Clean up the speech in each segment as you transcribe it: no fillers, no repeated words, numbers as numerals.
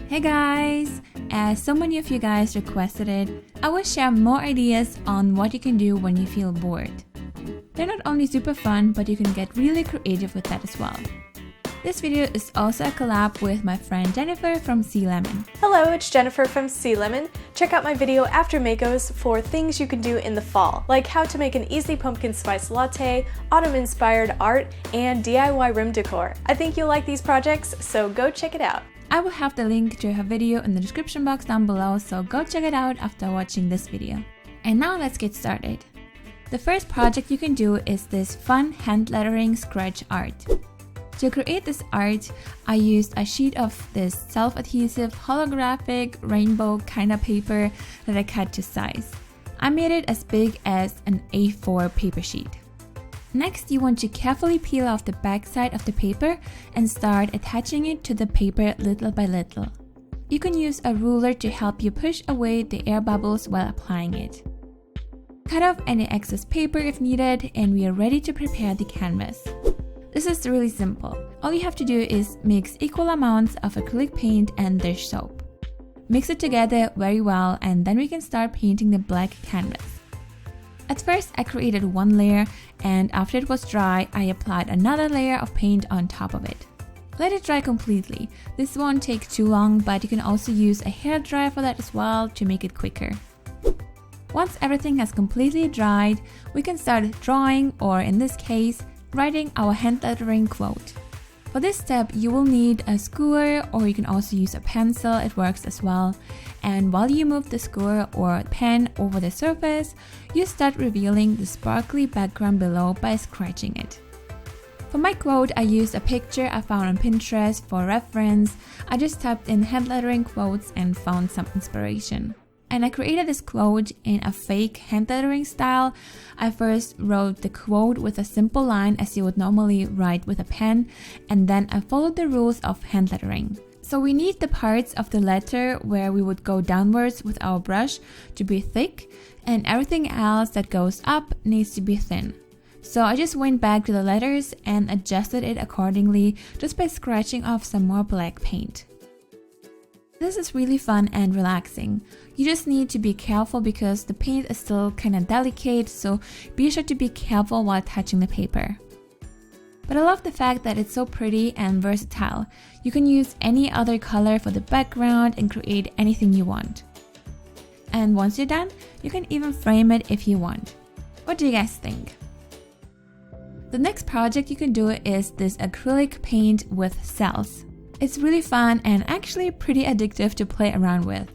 Hey guys! As so many of you guys requested it, I will share more ideas on what you can do when you feel bored. They're not only super fun, but you can get really creative with that as well. This video is also a collab with my friend Jennifer from Sea Lemon. Hello, it's Jennifer from Sea Lemon. Check out my video after makos for things you can do in the fall, like how to make an easy pumpkin spice latte, autumn-inspired art, and DIY room decor. I think you'll like these projects, so go check it out. I will have the link to her video in the description box down below, so go check it out after watching this video. And now let's get started. The first project you can do is this fun hand lettering scratch art. To create this art, I used a sheet of this self-adhesive holographic rainbow kind of paper that I cut to size. I made it as big as an A4 paper sheet. Next, you want to carefully peel off the back side of the paper and start attaching it to the paper little by little. You can use a ruler to help you push away the air bubbles while applying it. Cut off any excess paper if needed, and we are ready to prepare the canvas. This is really simple. All you have to do is mix equal amounts of acrylic paint and dish soap. Mix it together very well, and then we can start painting the black canvas. At first, I created one layer, and after it was dry, I applied another layer of paint on top of it. Let it dry completely. This won't take too long, but you can also use a hairdryer for that as well to make it quicker. Once everything has completely dried, we can start drawing, or in this case, writing our hand lettering quote. For this step, you will need a skewer, or you can also use a pencil, it works as well. And while you move the skewer or pen over the surface, you start revealing the sparkly background below by scratching it. For my quote, I used a picture I found on Pinterest for reference. I just typed in hand lettering quotes and found some inspiration. And I created this quote in a fake hand lettering style. I first wrote the quote with a simple line as you would normally write with a pen, and then I followed the rules of hand lettering. So we need the parts of the letter where we would go downwards with our brush to be thick, and everything else that goes up needs to be thin. So I just went back to the letters and adjusted it accordingly just by scratching off some more black paint. This is really fun and relaxing. You just need to be careful because the paint is still kind of delicate, so be sure to be careful while touching the paper. But I love the fact that it's so pretty and versatile. You can use any other color for the background and create anything you want. And once you're done, you can even frame it if you want. What do you guys think? The next project you can do is this acrylic paint with cells. It's really fun and actually pretty addictive to play around with.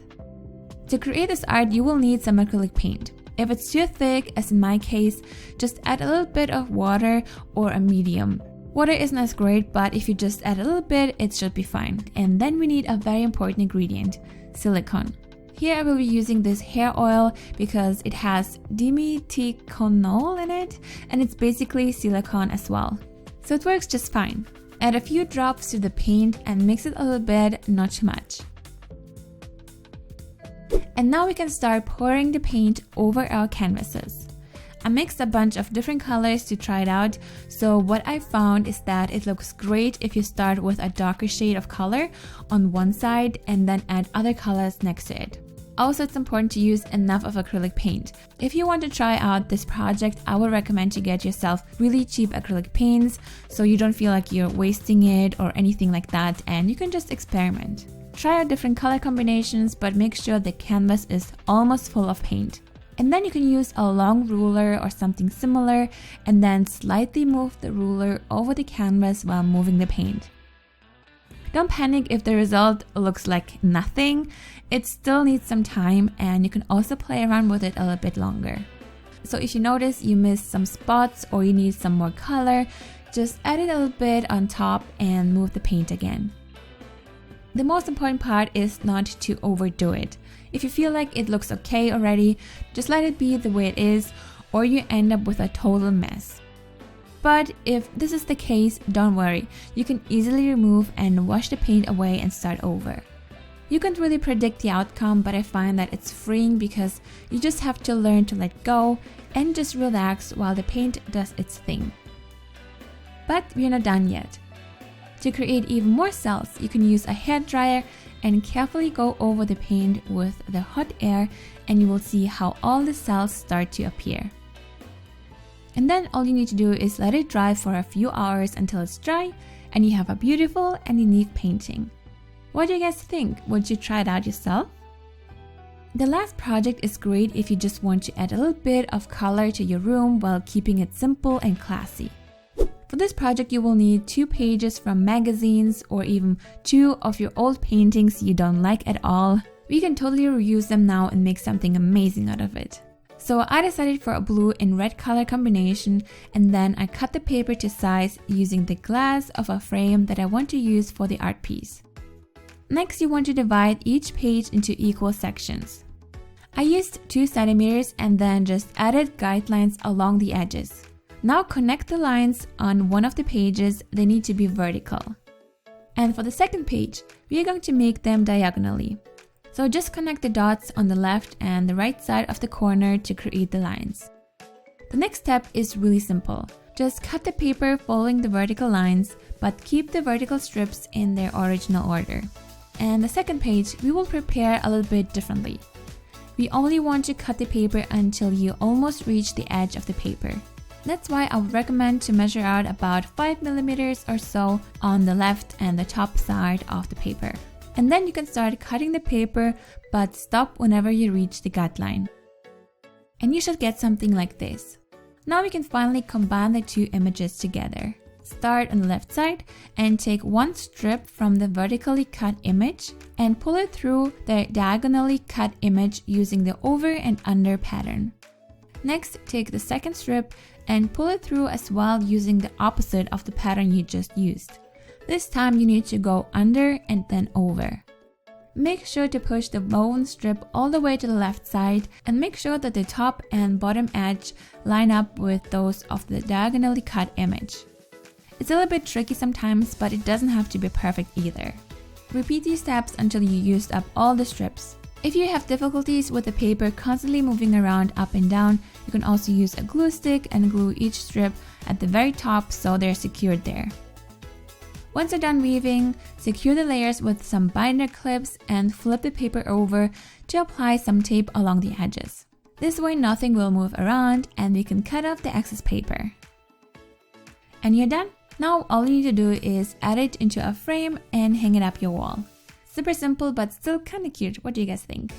To create this art, you will need some acrylic paint. If it's too thick, as in my case, just add a little bit of water or a medium. Water isn't as great, but if you just add a little bit, it should be fine. And then we need a very important ingredient, silicone. Here I will be using this hair oil because it has Dimethiconol in it, and it's basically silicone as well. So it works just fine. Add a few drops to the paint and mix it a little bit, not too much. And now we can start pouring the paint over our canvases. I mixed a bunch of different colors to try it out, so what I found is that it looks great if you start with a darker shade of color on one side and then add other colors next to it. Also, it's important to use enough of acrylic paint. If you want to try out this project, I would recommend to get yourself really cheap acrylic paints so you don't feel like you're wasting it or anything like that, and you can just experiment. Try out different color combinations, but make sure the canvas is almost full of paint. And then you can use a long ruler or something similar and then slightly move the ruler over the canvas while moving the paint. Don't panic if the result looks like nothing. It still needs some time, and you can also play around with it a little bit longer. So if you notice you missed some spots or you need some more color, just add it a little bit on top and move the paint again. The most important part is not to overdo it. If you feel like it looks okay already, just let it be the way it is, or you end up with a total mess. But if this is the case, don't worry. You can easily remove and wash the paint away and start over. You can't really predict the outcome, but I find that it's freeing because you just have to learn to let go and just relax while the paint does its thing. But we're not done yet. To create even more cells, you can use a hair dryer and carefully go over the paint with the hot air, and you will see how all the cells start to appear. And then all you need to do is let it dry for a few hours until it's dry, and you have a beautiful and unique painting. What do you guys think? Would you try it out yourself? The last project is great if you just want to add a little bit of color to your room while keeping it simple and classy. For this project, you will need 2 pages from magazines or even 2 of your old paintings you don't like at all. We can totally reuse them now and make something amazing out of it. So I decided for a blue and red color combination, and then I cut the paper to size using the glass of a frame that I want to use for the art piece. Next, you want to divide each page into equal sections. I used 2 centimeters and then just added guidelines along the edges. Now connect the lines on one of the pages. They need to be vertical. And for the second page, we are going to make them diagonally. So just connect the dots on the left and the right side of the corner to create the lines. The next step is really simple. Just cut the paper following the vertical lines, but keep the vertical strips in their original order. And the second page, we will prepare a little bit differently. We only want to cut the paper until you almost reach the edge of the paper. That's why I would recommend to measure out about 5 millimeters or so on the left and the top side of the paper. And then you can start cutting the paper, but stop whenever you reach the guideline. And you should get something like this. Now we can finally combine the 2 images together. Start on the left side and take 1 strip from the vertically cut image and pull it through the diagonally cut image using the over and under pattern. Next, take the second strip and pull it through as well using the opposite of the pattern you just used. This time you need to go under and then over. Make sure to push the woven strip all the way to the left side and make sure that the top and bottom edge line up with those of the diagonally cut image. It's a little bit tricky sometimes, but it doesn't have to be perfect either. Repeat these steps until you used up all the strips. If you have difficulties with the paper constantly moving around up and down, you can also use a glue stick and glue each strip at the very top so they're secured there. Once you're done weaving, secure the layers with some binder clips and flip the paper over to apply some tape along the edges. This way nothing will move around and we can cut off the excess paper. And you're done? Now all you need to do is add it into a frame and hang it up your wall. Super simple but still kinda cute. What do you guys think?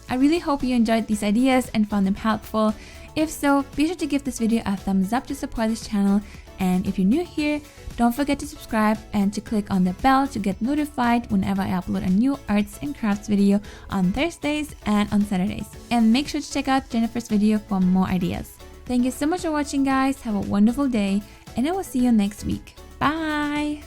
I really hope you enjoyed these ideas and found them helpful. If so, be sure to give this video a thumbs up to support this channel, and if you're new here, don't forget to subscribe and to click on the bell to get notified whenever I upload a new arts and crafts video on Thursdays and on Saturdays. And make sure to check out Jennifer's video for more ideas. Thank you so much for watching, guys. Have a wonderful day, and I will see you next week. Bye!